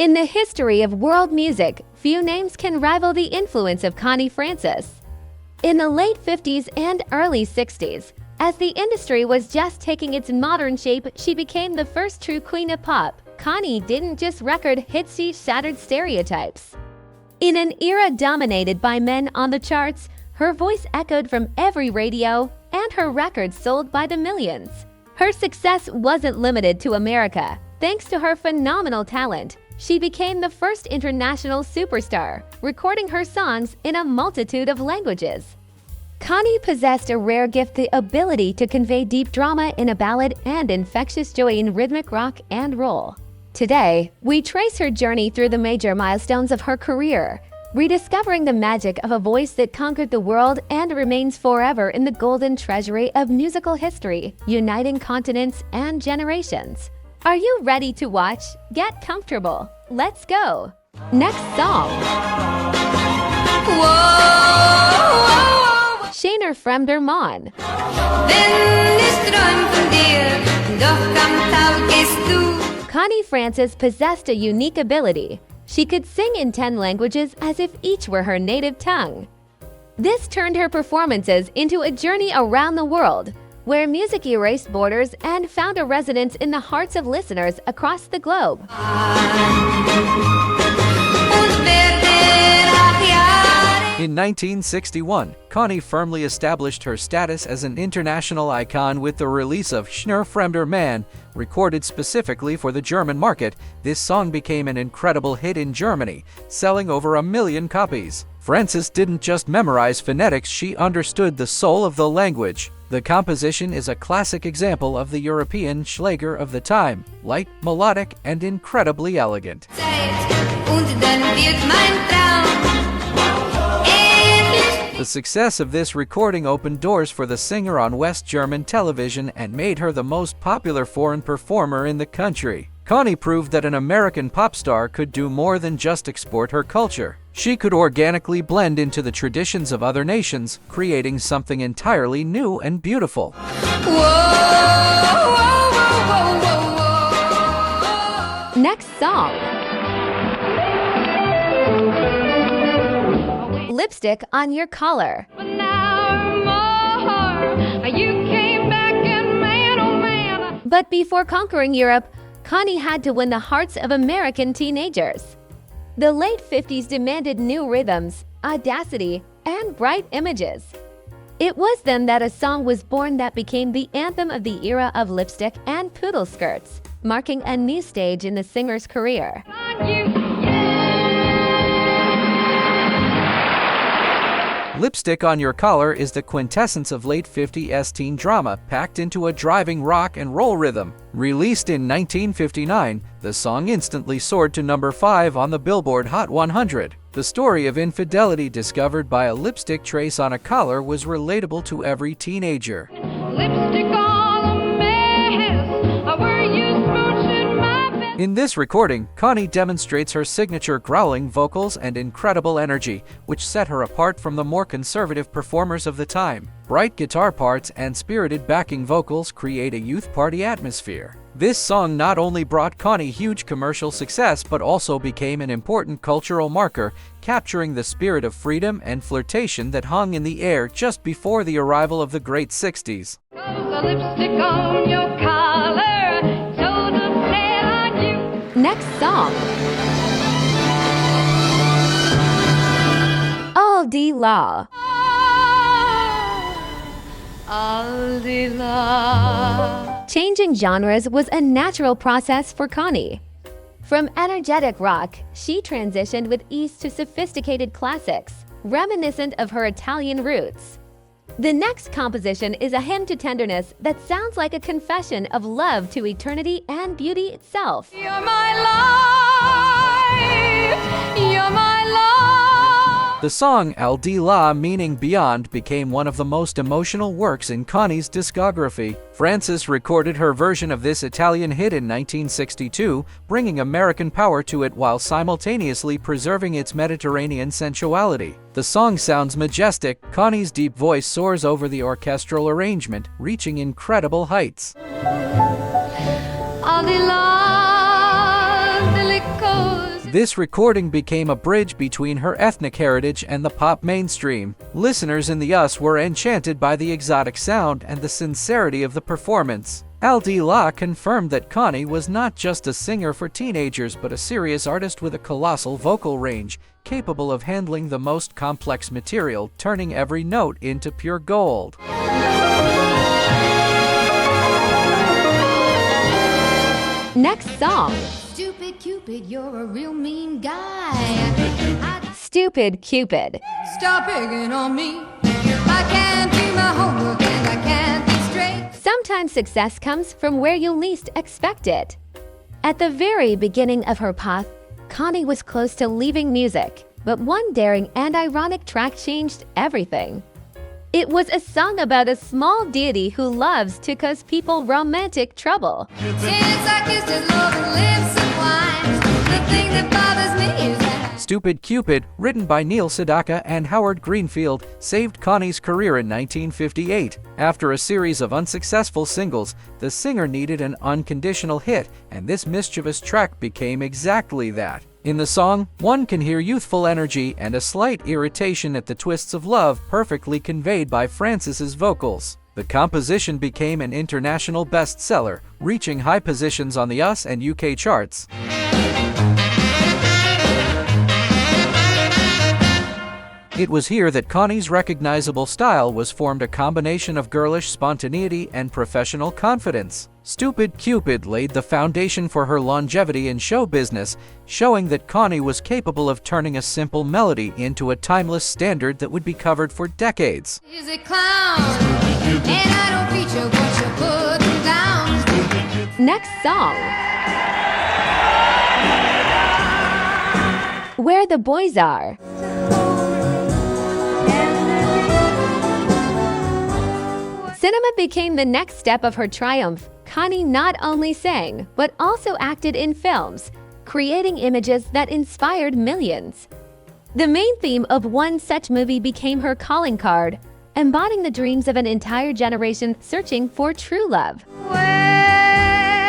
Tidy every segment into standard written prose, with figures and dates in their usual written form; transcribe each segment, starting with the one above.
In the history of world music, few names can rival the influence of Connie Francis. In the late 50s and early 60s, as the industry was just taking its modern shape, she became the first true queen of pop. Connie didn't just record hits, she shattered stereotypes. In an era dominated by men on the charts, her voice echoed from every radio, and her records sold by the millions. Her success wasn't limited to America. Thanks to her phenomenal talent, she became the first international superstar, recording her songs in a multitude of languages. Connie possessed a rare gift, the ability to convey deep drama in a ballad and infectious joy in rhythmic rock and roll. Today, we trace her journey through the major milestones of her career, rediscovering the magic of a voice that conquered the world and remains forever in the golden treasury of musical history, uniting continents and generations. Are you ready to watch? Get comfortable. Let's go. Next song. Schöner, Fremder, Mann. Connie Francis possessed a unique ability. She could sing in 10 languages as if each were her native tongue. This turned her performances into a journey around the world, where music erased borders and found a resonance in the hearts of listeners across the globe. In 1961, Connie firmly established her status as an international icon with the release of Schöner, Fremder, Mann. Recorded specifically for the German market, this song became an incredible hit in Germany, selling over 1 million copies. Francis didn't just memorize phonetics, she understood the soul of the language. The composition is a classic example of the European Schlager of the time, light, melodic, and incredibly elegant. The success of this recording opened doors for the singer on West German television and made her the most popular foreign performer in the country. Connie proved that an American pop star could do more than just export her culture. She could organically blend into the traditions of other nations, creating something entirely new and beautiful. Next song. Lipstick on Your Collar. But before conquering Europe, Connie had to win the hearts of American teenagers. The late 50s demanded new rhythms, audacity, and bright images. It was then that a song was born that became the anthem of the era of lipstick and poodle skirts, marking a new stage in the singer's career. Lipstick on Your Collar is the quintessence of late 50s teen drama, packed into a driving rock and roll rhythm. Released in 1959, the song instantly soared to number 5 on the Billboard Hot 100. The story of infidelity discovered by a lipstick trace on a collar was relatable to every teenager. Lipstick on a mess, where you smooching my best. In this recording, Connie demonstrates her signature growling vocals and incredible energy, which set her apart from the more conservative performers of the time. Bright guitar parts and spirited backing vocals create a youth party atmosphere. This song not only brought Connie huge commercial success but also became an important cultural marker, capturing the spirit of freedom and flirtation that hung in the air just before the arrival of the great 60s. Lipstick on your collar, so to play like you. Next song. Oldies. Changing genres was a natural process for Connie. From energetic rock, she transitioned with ease to sophisticated classics, reminiscent of her Italian roots. The next composition is a hymn to tenderness that sounds like a confession of love to eternity and beauty itself. You're my life, you're my life. The song Al di là, meaning beyond, became one of the most emotional works in Connie's discography. Francis recorded her version of this Italian hit in 1962, bringing American power to it while simultaneously preserving its Mediterranean sensuality. The song sounds majestic. Connie's deep voice soars over the orchestral arrangement, reaching incredible heights. Al di là delle cose. This recording became a bridge between her ethnic heritage and the pop mainstream. Listeners in the US were enchanted by the exotic sound and the sincerity of the performance. Aldila confirmed that Connie was not just a singer for teenagers but a serious artist with a colossal vocal range, capable of handling the most complex material, turning every note into pure gold. Next song. Stupid Cupid, you're a real mean guy. Stupid Cupid. Stop picking on me. I can't do my homework and I can't think straight. Sometimes success comes from where you least expect it. At the very beginning of her path, Connie was close to leaving music, but one daring and ironic track changed everything. It was a song about a small deity who loves to cause people romantic trouble. Since I kissed his loving lips and wine, the thing that bothers me is that Stupid Cupid, written by Neil Sedaka and Howard Greenfield, saved Connie's career in 1958. After a series of unsuccessful singles, the singer needed an unconditional hit, and this mischievous track became exactly that. In the song, one can hear youthful energy and a slight irritation at the twists of love perfectly conveyed by Francis's vocals. The composition became an international bestseller, reaching high positions on the US and UK charts. It was here that Connie's recognizable style was formed, a combination of girlish spontaneity and professional confidence. Stupid Cupid laid the foundation for her longevity in show business, showing that Connie was capable of turning a simple melody into a timeless standard that would be covered for decades. he's a clown, and I don't feature what you're putting down. Next song. Where the Boys Are. Cinema became the next step of her triumph. Connie not only sang, but also acted in films, creating images that inspired millions. The main theme of one such movie became her calling card, embodying the dreams of an entire generation searching for true love. Where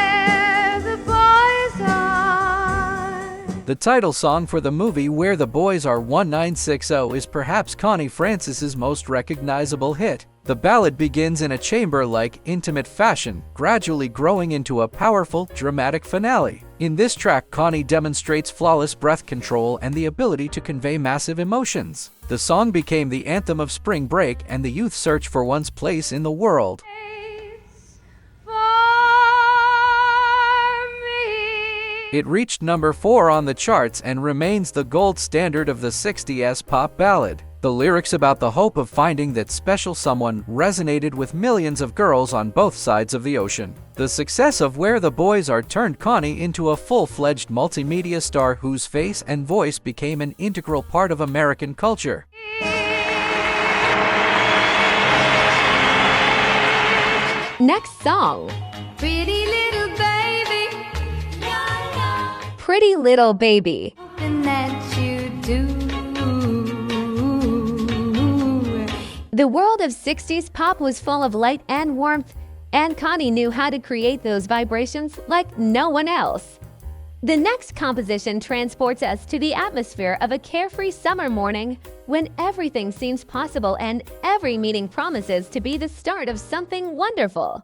the boys are. The title song for the movie Where the Boys Are 1960 is perhaps Connie Francis's most recognizable hit. The ballad begins in a chamber-like, intimate fashion, gradually growing into a powerful, dramatic finale. In this track, Connie demonstrates flawless breath control and the ability to convey massive emotions. The song became the anthem of spring break and the youth search for one's place in the world. It reached number 4 on the charts and remains the gold standard of the 60s pop ballad. The lyrics about the hope of finding that special someone resonated with millions of girls on both sides of the ocean. The success of Where the Boys Are turned Connie into a full-fledged multimedia star whose face and voice became an integral part of American culture. Next song. Pretty little baby, Pretty Little Baby. hoping that you do. The world of 60s pop was full of light and warmth, and Connie knew how to create those vibrations like no one else. The next composition transports us to the atmosphere of a carefree summer morning when everything seems possible and every meeting promises to be the start of something wonderful.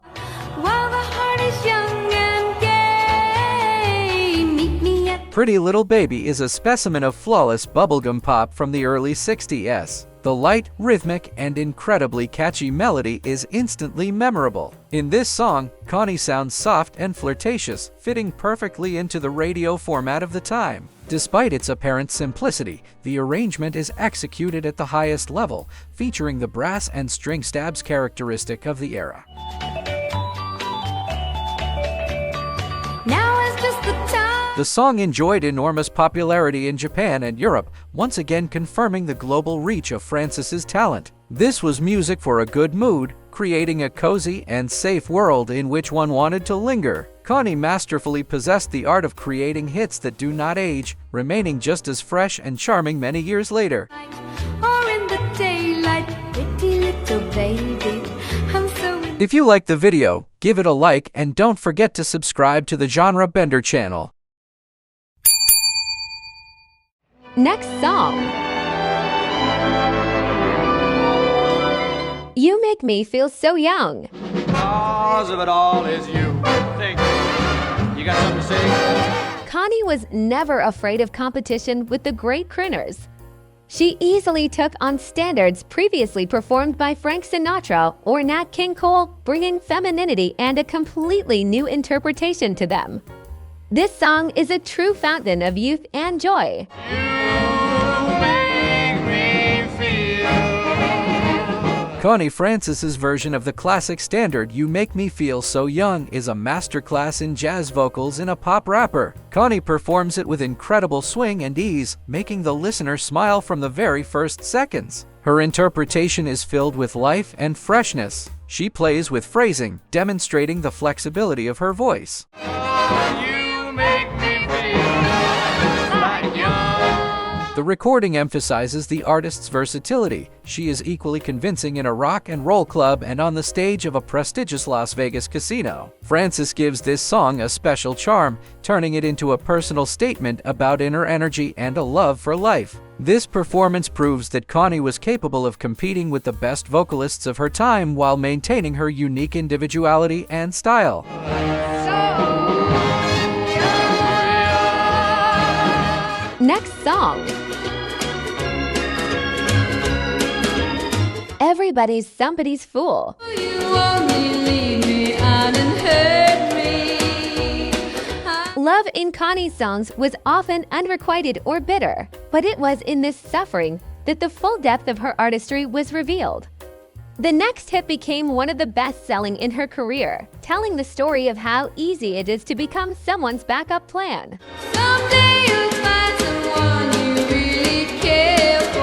While the heart is young and gay, meet me at Pretty Little Baby is a specimen of flawless bubblegum pop from the early 60s. The light, rhythmic, and incredibly catchy melody is instantly memorable. In this song, Connie sounds soft and flirtatious, fitting perfectly into the radio format of the time. Despite its apparent simplicity, the arrangement is executed at the highest level, featuring the brass and string stabs characteristic of the era. now is just the time. The song enjoyed enormous popularity in Japan and Europe, once again confirming the global reach of Francis's talent. This was music for a good mood, creating a cozy and safe world in which one wanted to linger. Connie masterfully possessed the art of creating hits that do not age, remaining just as fresh and charming many years later. Or in the daylight, pretty little baby, I'm so in. If you liked the video, give it a like and don't forget to subscribe to the Genre Bender channel. Next song. You Make Me Feel So Young. Cause of it all is you. Think. You got something to say? Connie was never afraid of competition with the great crooners. She easily took on standards previously performed by Frank Sinatra or Nat King Cole, bringing femininity and a completely new interpretation to them. This song is a true fountain of youth and joy. Connie Francis's version of the classic standard You Make Me Feel So Young is a masterclass in jazz vocals in a pop rapper. Connie performs it with incredible swing and ease, making the listener smile from the very first seconds. Her interpretation is filled with life and freshness. She plays with phrasing, demonstrating the flexibility of her voice. You make me feel like young. The recording emphasizes the artist's versatility. She is equally convincing in a rock and roll club and on the stage of a prestigious Las Vegas casino. Francis gives this song a special charm, turning it into a personal statement about inner energy and a love for life. This performance proves that Connie was capable of competing with the best vocalists of her time while maintaining her unique individuality and style. Next song. Everybody's Somebody's Fool. You only leave me out and hurt me. Love in Connie's songs was often unrequited or bitter, but it was in this suffering that the full depth of her artistry was revealed. The next hit became one of the best-selling in her career, telling the story of how easy it is to become someone's backup plan. Someday you'll find someone you really care for.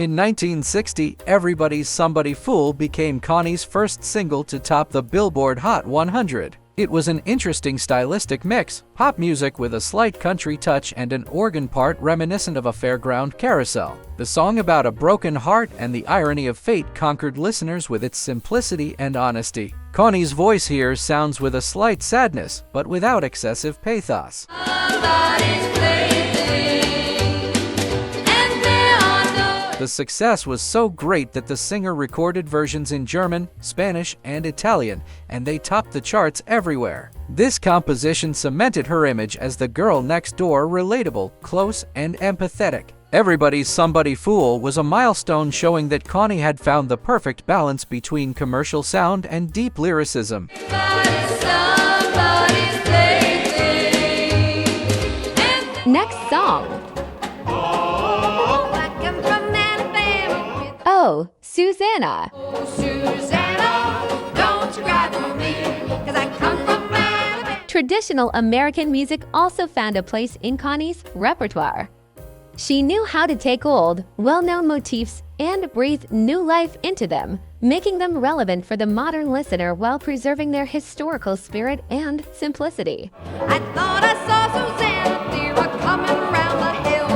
In 1960, Everybody's Somebody Fool became Connie's first single to top the Billboard Hot 100. It was an interesting stylistic mix, pop music with a slight country touch and an organ part reminiscent of a fairground carousel. The song about a broken heart and the irony of fate conquered listeners with its simplicity and honesty. Connie's voice here sounds with a slight sadness, but without excessive pathos. Somebody's plaything, and there are no. The success was so great that the singer recorded versions in German, Spanish, and Italian, and they topped the charts everywhere. This composition cemented her image as the girl next door, relatable, close, and empathetic. Everybody's Somebody Fool was a milestone showing that Connie had found the perfect balance between commercial sound and deep lyricism. Somebody's plaything, and Next song. I come from Alabama. Oh, Susanna. Oh, Susanna, don't you cry for me, 'cause I come from Alabama. Traditional American music also found a place in Connie's repertoire. She knew how to take old, well-known motifs and breathe new life into them, making them relevant for the modern listener while preserving their historical spirit and simplicity. I thought I saw Susanna dear coming around the hill.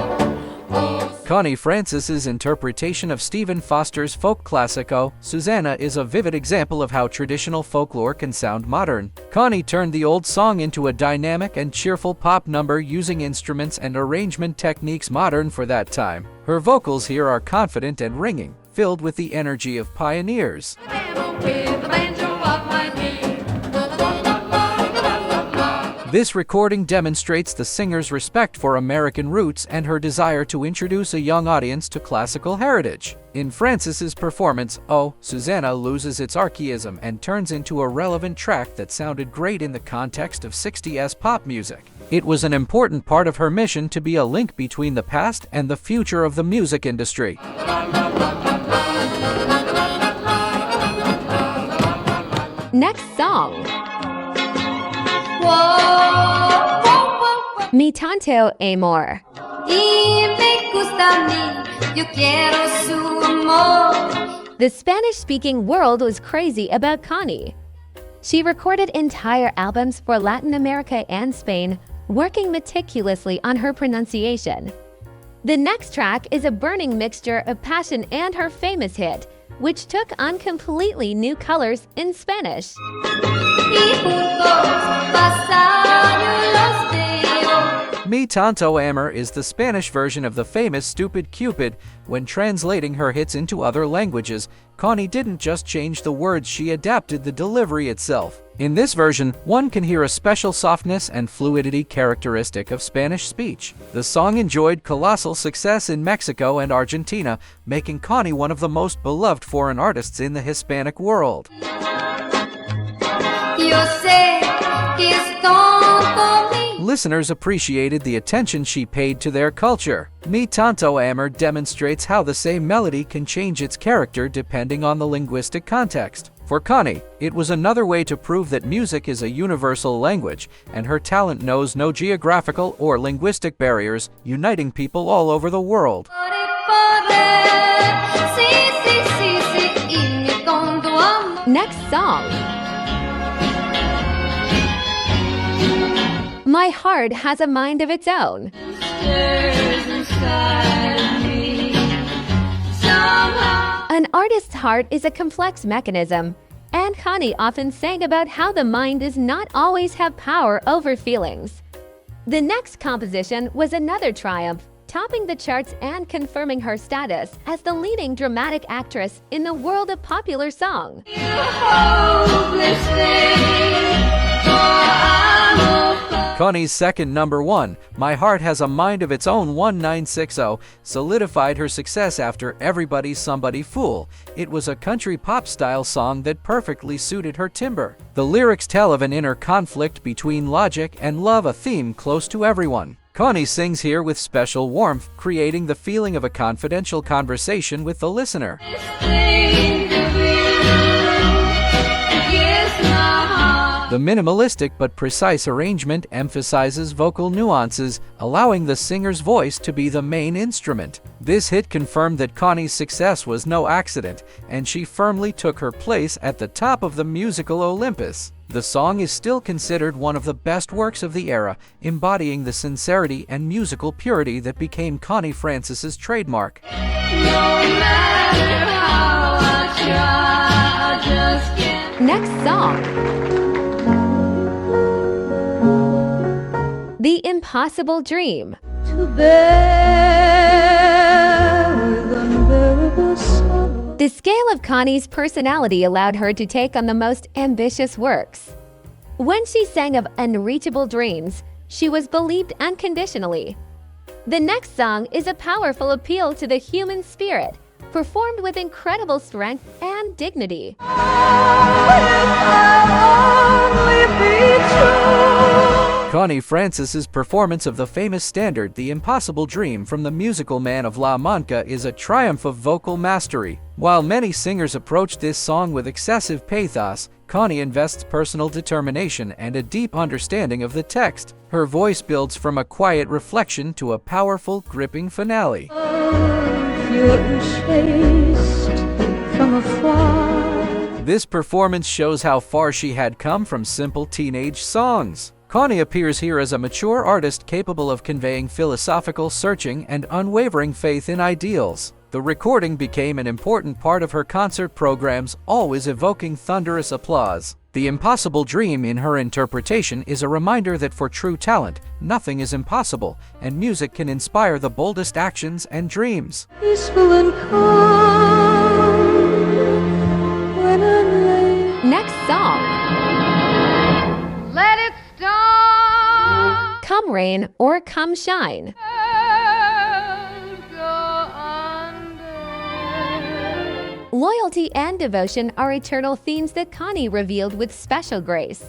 Oh, Connie Francis's interpretation of Stephen Foster's folk classico, Susanna, is a vivid example of how traditional folklore can sound modern. Connie turned the old song into a dynamic and cheerful pop number using instruments and arrangement techniques modern for that time. Her vocals here are confident and ringing, filled with the energy of pioneers. Alabama with the banjo of my knee. This recording demonstrates the singer's respect for American roots and her desire to introduce a young audience to classical heritage. In Francis's performance, Oh, Susanna loses its archaism and turns into a relevant track that sounded great in the context of 60s pop music. It was an important part of her mission to be a link between the past and the future of the music industry. Next song. Whoa, whoa, whoa, Mi Tonto Amor. y me gusta a mí, yo quiero su amor. The Spanish-speaking world was crazy about Connie. She recorded entire albums for Latin America and Spain, working meticulously on her pronunciation. The next track is a burning mixture of passion and her famous hit, which took on completely new colors in Spanish. Y juntos pasaron los días. Mi Tonto Amor is the Spanish version of the famous Stupid Cupid. When translating her hits into other languages, Connie didn't just change the words, she adapted the delivery itself. In this version, one can hear a special softness and fluidity characteristic of Spanish speech. The song enjoyed colossal success in Mexico and Argentina, making Connie one of the most beloved foreign artists in the Hispanic world. Listeners appreciated the attention she paid to their culture. Mi Tonto Amor demonstrates how the same melody can change its character depending on the linguistic context. For Connie, it was another way to prove that music is a universal language, and her talent knows no geographical or linguistic barriers, uniting people all over the world. Next song. My Heart Has a Mind of Its Own. An artist's heart is a complex mechanism, and Connie often sang about how the mind does not always have power over feelings. The next composition was another triumph, topping the charts and confirming her status as the leading dramatic actress in the world of popular song. Connie's second number one, My Heart Has a Mind of Its Own 1960, solidified her success after Everybody's Somebody Fool. It was a country pop-style song that perfectly suited her timbre. The lyrics tell of an inner conflict between logic and love, a theme close to everyone. Connie sings here with special warmth, creating the feeling of a confidential conversation with the listener. The minimalistic but precise arrangement emphasizes vocal nuances, allowing the singer's voice to be the main instrument. This hit confirmed that Connie's success was no accident, and she firmly took her place at the top of the musical Olympus. The song is still considered one of the best works of the era, embodying the sincerity and musical purity that became Connie Francis's trademark. Next song. The Impossible Dream. The scale of Connie's personality allowed her to take on the most ambitious works. When she sang of unreachable dreams, she was believed unconditionally. The next song is a powerful appeal to the human spirit, performed with incredible strength and dignity. Connie Francis's performance of the famous standard The Impossible Dream from the musical Man of La Mancha is a triumph of vocal mastery. While many singers approach this song with excessive pathos, Connie invests personal determination and a deep understanding of the text. Her voice builds from a quiet reflection to a powerful, gripping finale. This performance shows how far she had come from simple teenage songs. Connie appears here as a mature artist capable of conveying philosophical searching and unwavering faith in ideals. The recording became an important part of her concert programs, always evoking thunderous applause. The Impossible Dream in her interpretation is a reminder that for true talent, nothing is impossible, and music can inspire the boldest actions and dreams. Next song. Let it storm. Come Rain or Come Shine. Loyalty and devotion are eternal themes that Connie revealed with special grace.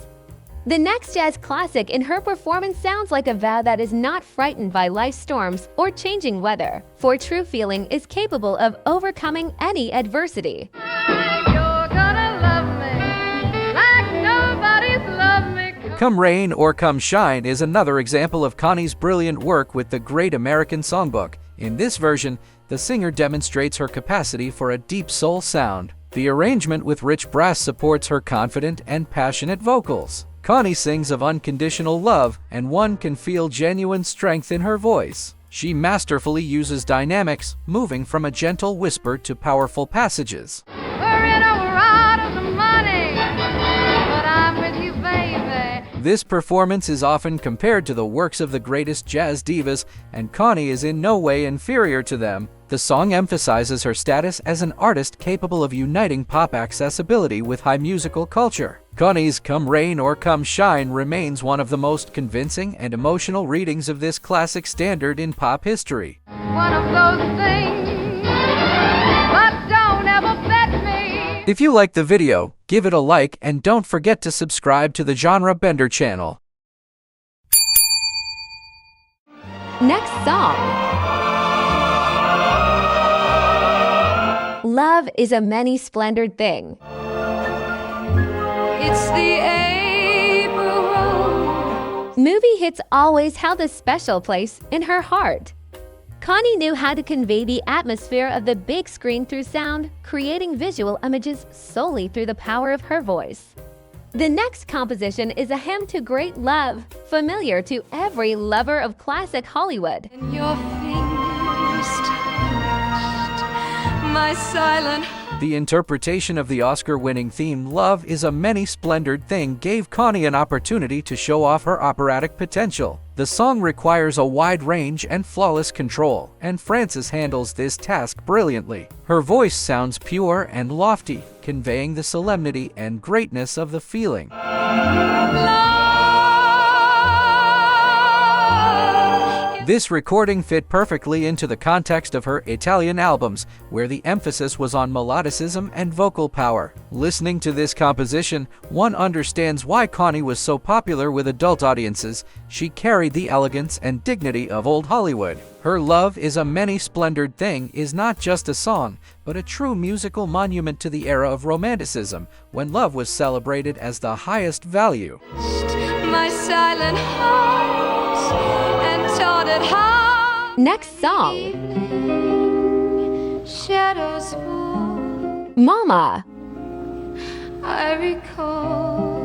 The next jazz classic in her performance sounds like a vow that is not frightened by life's storms or changing weather, for true feeling is capable of overcoming any adversity. You're gonna love me like nobody's loved me. Come Rain or Come Shine is another example of Connie's brilliant work with the Great American Songbook. In this version, the singer demonstrates her capacity for a deep soul sound. The arrangement with rich brass supports her confident and passionate vocals. Connie sings of unconditional love, and one can feel genuine strength in her voice. She masterfully uses dynamics, moving from a gentle whisper to powerful passages. We're in a world of money, but I'm with you, baby. This performance is often compared to the works of the greatest jazz divas, and Connie is in no way inferior to them. The song emphasizes her status as an artist capable of uniting pop accessibility with high musical culture. Connie's Come Rain or Come Shine remains one of the most convincing and emotional readings of this classic standard in pop history. One of those things, but don't ever bet me. If you like the video, give it a like and don't forget to subscribe to the Genre Bender channel. Next song. Love is a many-splendored thing. It's the April rose. Movie hits always held a special place in her heart. Connie knew how to convey the atmosphere of the big screen through sound, creating visual images solely through the power of her voice. The next composition is a hymn to great love, familiar to every lover of classic Hollywood. And your fingers touched my silent heart. The interpretation of the Oscar-winning theme Love is a Many-Splendored Thing gave Connie an opportunity to show off her operatic potential. The song requires a wide range and flawless control, and Francis handles this task brilliantly. Her voice sounds pure and lofty, conveying the solemnity and greatness of the feeling. This recording fit perfectly into the context of her Italian albums, where the emphasis was on melodicism and vocal power. Listening to this composition, one understands why Connie was so popular with adult audiences. She carried the elegance and dignity of old Hollywood. Her Love is a Many-Splendored Thing is not just a song, but a true musical monument to the era of Romanticism, when love was celebrated as the highest value. My silent heart and taught it how. Next song. Shadows fall. Mama. I recall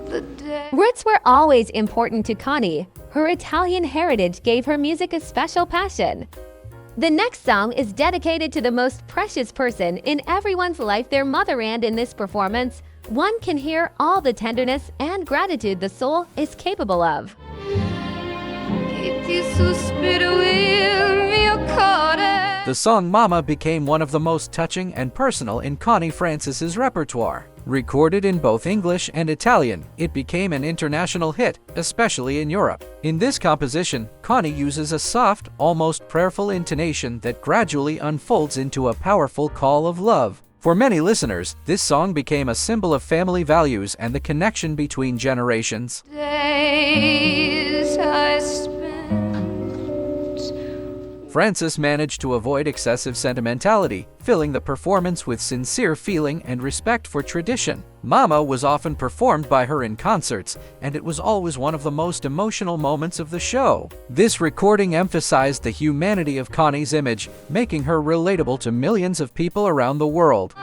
the day. Roots were always important to Connie. Her Italian heritage gave her music a special passion. The next song is dedicated to the most precious person in everyone's life, their mother, and in this performance, one can hear all the tenderness and gratitude the soul is capable of. The song Mama became one of the most touching and personal in Connie Francis's repertoire. Recorded in both English and Italian, it became an international hit, especially in Europe. In this composition, Connie uses a soft, almost prayerful intonation that gradually unfolds into a powerful call of love. For many listeners, this song became a symbol of family values and the connection between generations. Days I spent. Francis managed to avoid excessive sentimentality, filling the performance with sincere feeling and respect for tradition. Mama was often performed by her in concerts, and it was always one of the most emotional moments of the show. This recording emphasized the humanity of Connie's image, making her relatable to millions of people around the world.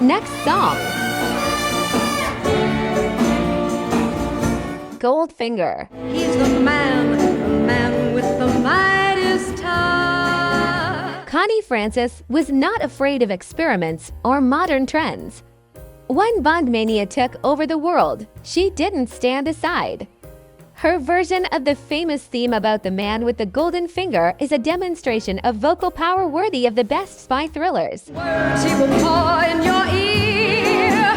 Next song. Goldfinger. He's the man with the mightiest touch. Connie Francis was not afraid of experiments or modern trends. When Bond mania took over the world, she didn't stand aside. Her version of the famous theme about the man with the golden finger is a demonstration of vocal power worthy of the best spy thrillers. Words he will pour in your ear,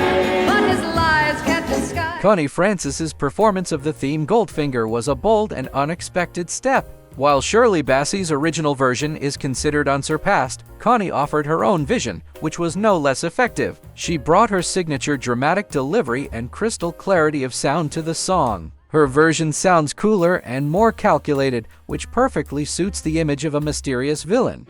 but his lies can't disguise. Connie Francis's performance of the theme Goldfinger was a bold and unexpected step. While Shirley Bassey's original version is considered unsurpassed, Connie offered her own vision, which was no less effective. She brought her signature dramatic delivery and crystal clarity of sound to the song. Her version sounds cooler and more calculated, which perfectly suits the image of a mysterious villain.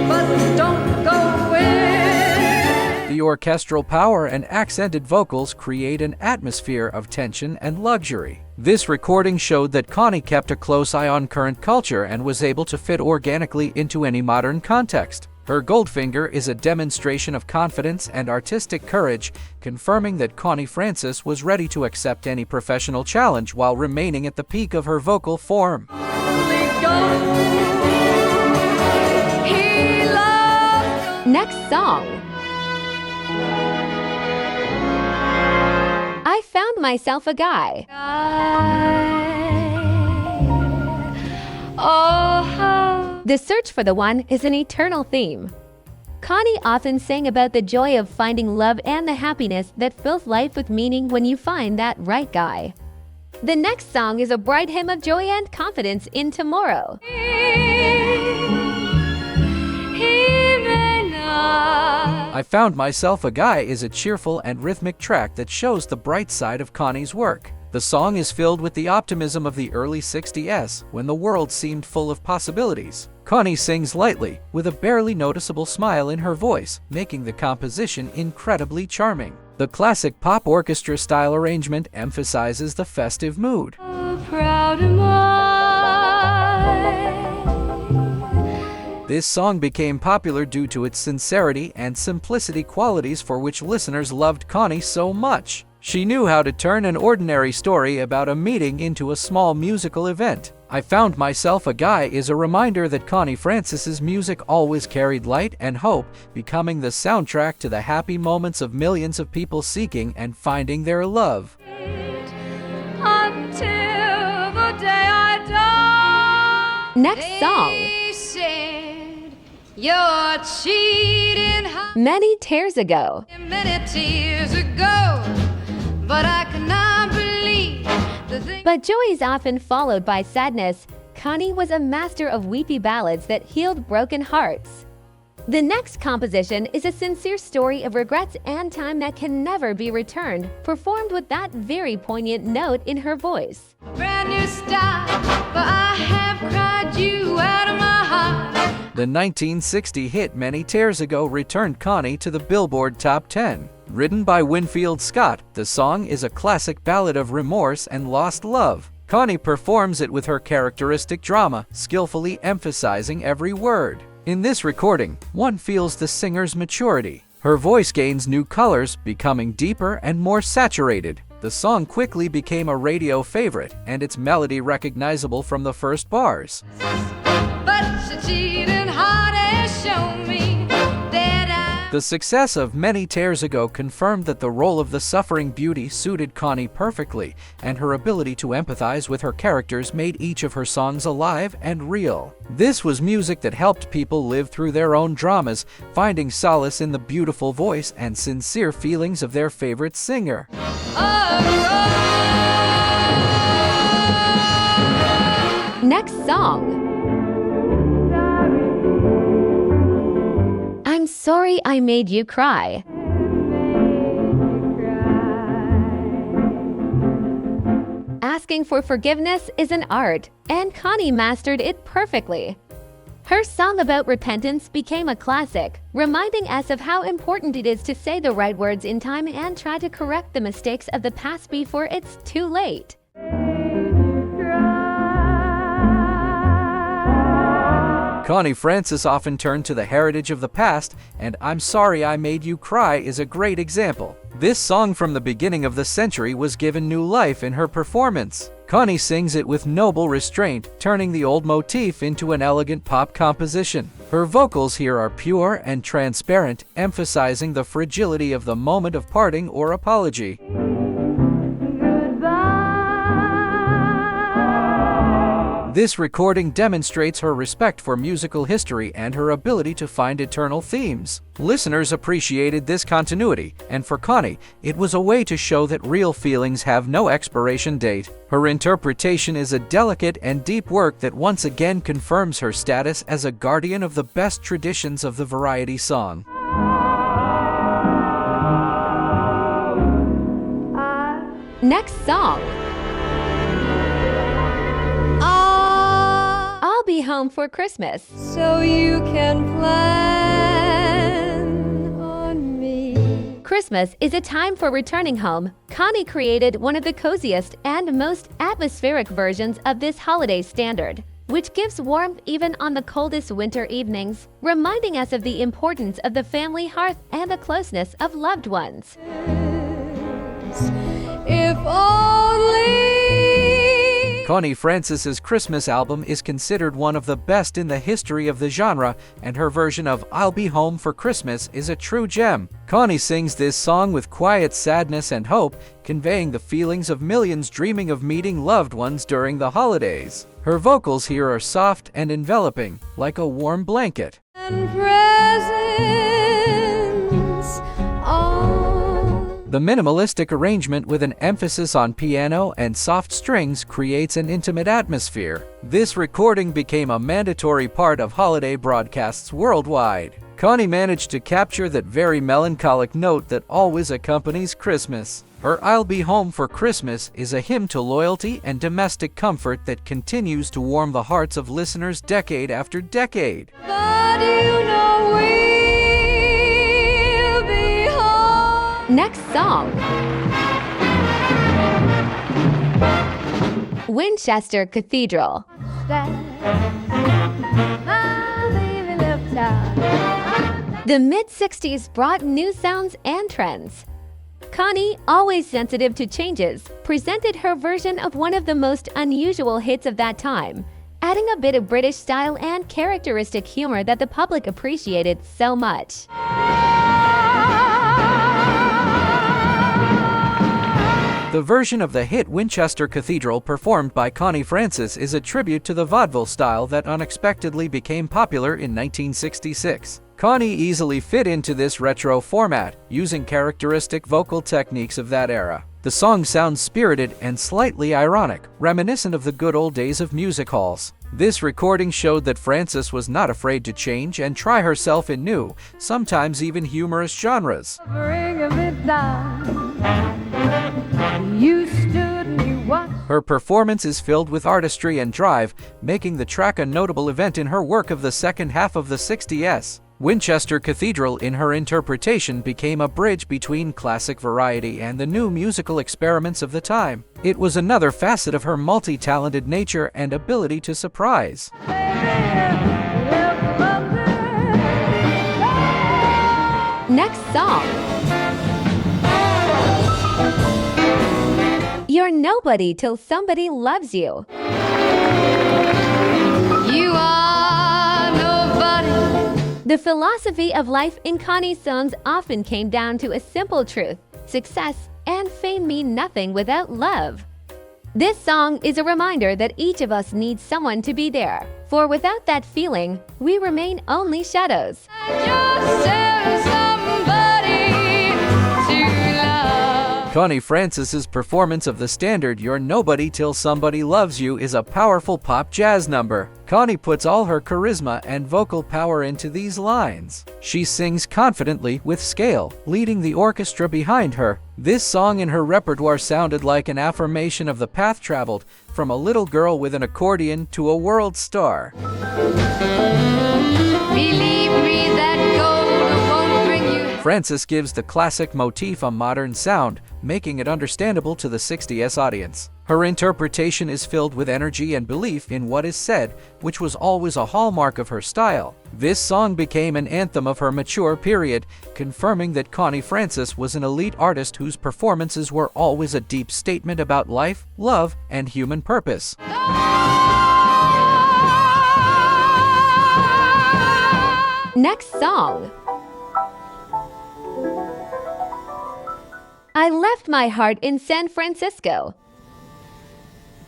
But don't go in. The orchestral power and accented vocals create an atmosphere of tension and luxury. This recording showed that Connie kept a close eye on current culture and was able to fit organically into any modern context. Her Goldfinger is a demonstration of confidence and artistic courage, confirming that Connie Francis was ready to accept any professional challenge while remaining at the peak of her vocal form. Next song. I found myself a guy. The search for the one is an eternal theme. Connie often sang about the joy of finding love and the happiness that fills life with meaning when you find that right guy. The next song is a bright hymn of joy and confidence in tomorrow. I Found Myself a Guy is a cheerful and rhythmic track that shows the bright side of Connie's work. The song is filled with the optimism of the early 60s, when the world seemed full of possibilities. Connie sings lightly, with a barely noticeable smile in her voice, making the composition incredibly charming. The classic pop orchestra-style arrangement emphasizes the festive mood. Proud am I. This song became popular due to its sincerity and simplicity qualities for which listeners loved Connie so much. She knew how to turn an ordinary story about a meeting into a small musical event. I Found Myself a Guy is a reminder that Connie Francis's music always carried light and hope, becoming the soundtrack to the happy moments of millions of people seeking and finding their love. Until the day I die. Next song. They said you're cheating Many tears ago. many tears ago, but I cannot believe the thing. But joy is often followed by sadness. Connie was a master of weepy ballads that healed broken hearts. The next composition is a sincere story of regrets and time that can never be returned, performed with that very poignant note in her voice. Brand new style, but I have cried you out of my heart. The 1960 hit Many Tears Ago returned Connie to the Billboard Top 10. Written by Winfield Scott, the song is a classic ballad of remorse and lost love. Connie performs it with her characteristic drama, skillfully emphasizing every word. In this recording, one feels the singer's maturity. Her voice gains new colors, becoming deeper and more saturated. The song quickly became a radio favorite, and its melody recognizable from the first bars. But she cheating hard has shown me that The success of Many Tears Ago confirmed that the role of the suffering beauty suited Connie perfectly, and her ability to empathize with her characters made each of her songs alive and real. This was music that helped people live through their own dramas, finding solace in the beautiful voice and sincere feelings of their favorite singer. Next song. I'm sorry I made you cry. Asking for forgiveness is an art, and Connie mastered it perfectly. Her song about repentance became a classic, reminding us of how important it is to say the right words in time and try to correct the mistakes of the past before it's too late. Connie Francis often turned to the heritage of the past, and I'm Sorry I Made You Cry is a great example. This song from the beginning of the century was given new life in her performance. Connie sings it with noble restraint, turning the old motif into an elegant pop composition. Her vocals here are pure and transparent, emphasizing the fragility of the moment of parting or apology. This recording demonstrates her respect for musical history and her ability to find eternal themes. Listeners appreciated this continuity, and for Connie, it was a way to show that real feelings have no expiration date. Her interpretation is a delicate and deep work that once again confirms her status as a guardian of the best traditions of the variety song. Next song. I'll be home for Christmas. so you can plan on me. Christmas is a time for returning home. Connie created one of the coziest and most atmospheric versions of this holiday standard, which gives warmth even on the coldest winter evenings, reminding us of the importance of the family hearth and the closeness of loved ones. If only Connie Francis's Christmas album is considered one of the best in the history of the genre, and her version of I'll Be Home for Christmas is a true gem. Connie sings this song with quiet sadness and hope, conveying the feelings of millions dreaming of meeting loved ones during the holidays. Her vocals here are soft and enveloping, like a warm blanket. And presents all. The minimalistic arrangement with an emphasis on piano and soft strings creates an intimate atmosphere. This recording became a mandatory part of holiday broadcasts worldwide. Connie managed to capture that very melancholic note that always accompanies Christmas. Her I'll Be Home for Christmas is a hymn to loyalty and domestic comfort that continues to warm the hearts of listeners decade after decade. But you know we'll be home. Next song. Winchester Cathedral. The mid-60s brought new sounds and trends. Connie, always sensitive to changes, presented her version of one of the most unusual hits of that time, adding a bit of British style and characteristic humor that the public appreciated so much. The version of the hit Winchester Cathedral performed by Connie Francis is a tribute to the vaudeville style that unexpectedly became popular in 1966. Connie easily fit into this retro format, using characteristic vocal techniques of that era. The song sounds spirited and slightly ironic, reminiscent of the good old days of music halls. This recording showed that Francis was not afraid to change and try herself in new, sometimes even humorous genres. Bring it down. You stood and you watched. Her performance is filled with artistry and drive, making the track a notable event in her work of the second half of the 60s. Winchester Cathedral in her interpretation became a bridge between classic variety and the new musical experiments of the time. It was another facet of her multi-talented nature and ability to surprise. Next song. You're nobody till somebody loves you. You are nobody. The philosophy of life in Connie's songs often came down to a simple truth: success and fame mean nothing without love. This song is a reminder that each of us needs someone to be there, for without that feeling, we remain only shadows. Just tell somebody to love. Connie Francis's performance of the standard You're Nobody Till Somebody Loves You is a powerful pop jazz number. Connie puts all her charisma and vocal power into these lines. She sings confidently with scale, leading the orchestra behind her. This song in her repertoire sounded like an affirmation of the path traveled, from a little girl with an accordion to a world star. Believe me, that gold won't bring you. Francis gives the classic motif a modern sound, making it understandable to the 60s audience. Her interpretation is filled with energy and belief in what is said, which was always a hallmark of her style. This song became an anthem of her mature period, confirming that Connie Francis was an elite artist whose performances were always a deep statement about life, love, and human purpose. Next song. I left my heart in San Francisco.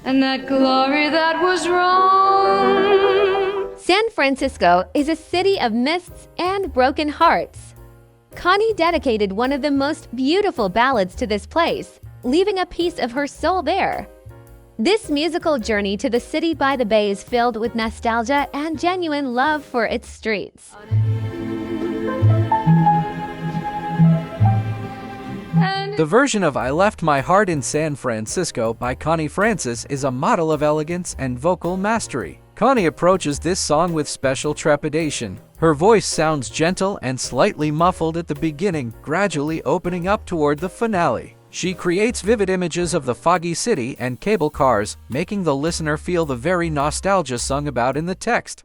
And that glory that was wrong. San Francisco is a city of mists and broken hearts. Connie dedicated one of the most beautiful ballads to this place, leaving a piece of her soul there. This musical journey to the city by the bay is filled with nostalgia and genuine love for its streets. The version of I Left My Heart in San Francisco by Connie Francis is a model of elegance and vocal mastery. Connie approaches this song with special trepidation. Her voice sounds gentle and slightly muffled at the beginning, gradually opening up toward the finale. She creates vivid images of the foggy city and cable cars, making the listener feel the very nostalgia sung about in the text.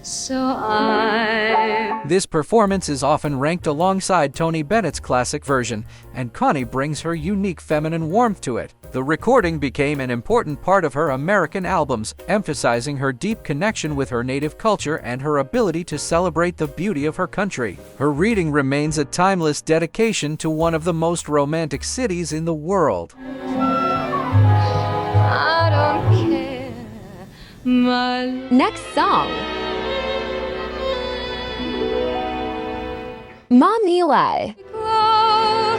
So I This performance is often ranked alongside Tony Bennett's classic version, and Connie brings her unique feminine warmth to it. The recording became an important part of her American albums, emphasizing her deep connection with her native culture and her ability to celebrate the beauty of her country. Her reading remains a timeless dedication to one of the most romantic cities in the world. I don't care. My Next song. Many-Splendored. glow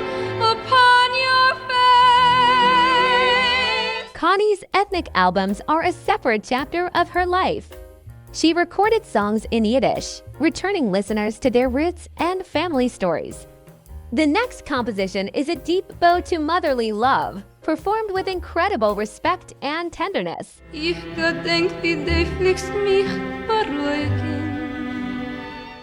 upon your face. Connie's ethnic albums are a separate chapter of her life. She recorded songs in Yiddish, returning listeners to their roots and family stories. The next composition is a deep ode to motherly love, performed with incredible respect and tenderness. Ich gedenk, wie du fliegst mich beruhigen.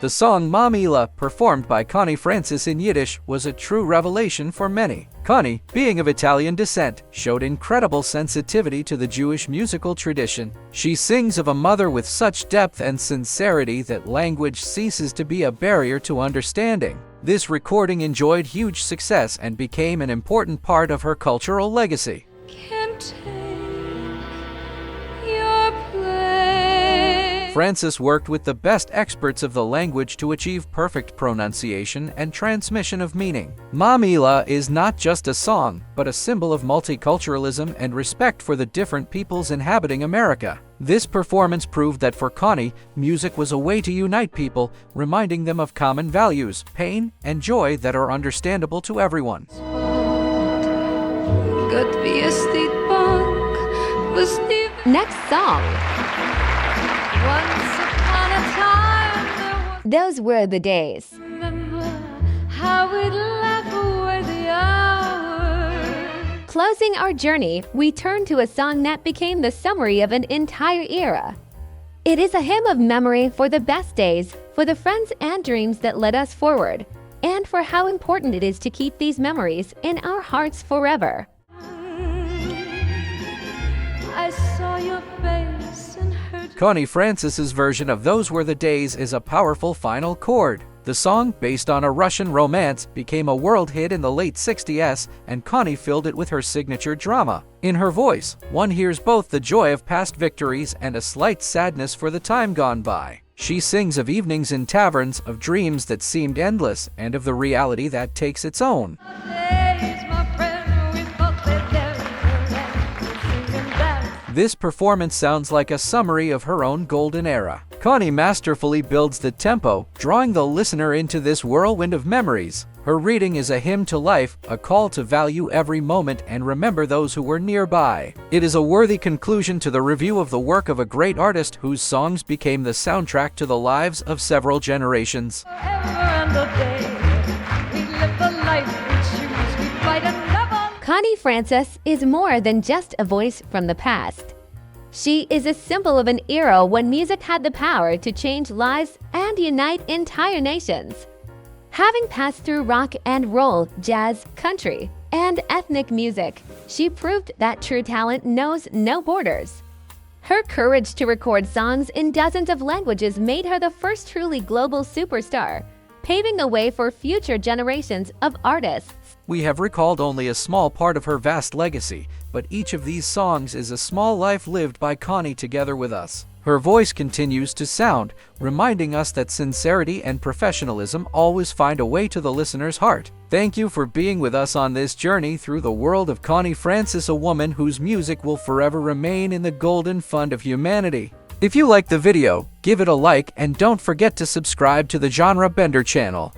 The song Mamila, performed by Connie Francis in Yiddish, was a true revelation for many. Connie, being of Italian descent, showed incredible sensitivity to the Jewish musical tradition. She sings of a mother with such depth and sincerity that language ceases to be a barrier to understanding. This recording enjoyed huge success and became an important part of her cultural legacy. Can't take your place. Francis worked with the best experts of the language to achieve perfect pronunciation and transmission of meaning. Mamila is not just a song, but a symbol of multiculturalism and respect for the different peoples inhabiting America. This performance proved that for Connie, music was a way to unite people, reminding them of common values, pain, and joy that are understandable to everyone. Gott, wie es die Bank, was die Next song. Once upon a time there Those were the days. was, remember how we'd laugh away the hours. Closing our journey, we turn to a song that became the summary of an entire era. It is a hymn of memory for the best days, for the friends and dreams that led us forward, and for how important it is to keep these memories in our hearts forever. I saw your face and heard Connie Francis's version of Those Were the Days is a powerful final chord. The song, based on a Russian romance, became a world hit in the late 60s, and Connie filled it with her signature drama. In her voice, one hears both the joy of past victories and a slight sadness for the time gone by. She sings of evenings in taverns, of dreams that seemed endless, and of the reality that takes its own. days, my friend, we thought they'd never end. Singing back. This performance sounds like a summary of her own golden era. Connie masterfully builds the tempo, drawing the listener into this whirlwind of memories. Her reading is a hymn to life, a call to value every moment and remember those who were nearby. It is a worthy conclusion to the review of the work of a great artist whose songs became the soundtrack to the lives of several generations. Forever and a day, we live the life we choose, we fight and never. Connie Francis is more than just a voice from the past. She is a symbol of an era when music had the power to change lives and unite entire nations. Having passed through rock and roll, jazz, country, and ethnic music, she proved that true talent knows no borders. Her courage to record songs in dozens of languages made her the first truly global superstar, paving the way for future generations of artists. We have recalled only a small part of her vast legacy, but each of these songs is a small life lived by Connie together with us. Her voice continues to sound, reminding us that sincerity and professionalism always find a way to the listener's heart. Thank you for being with us on this journey through the world of Connie Francis, a woman whose music will forever remain in the golden fund of humanity. If you liked the video, give it a like and don't forget to subscribe to the Genre Bender channel.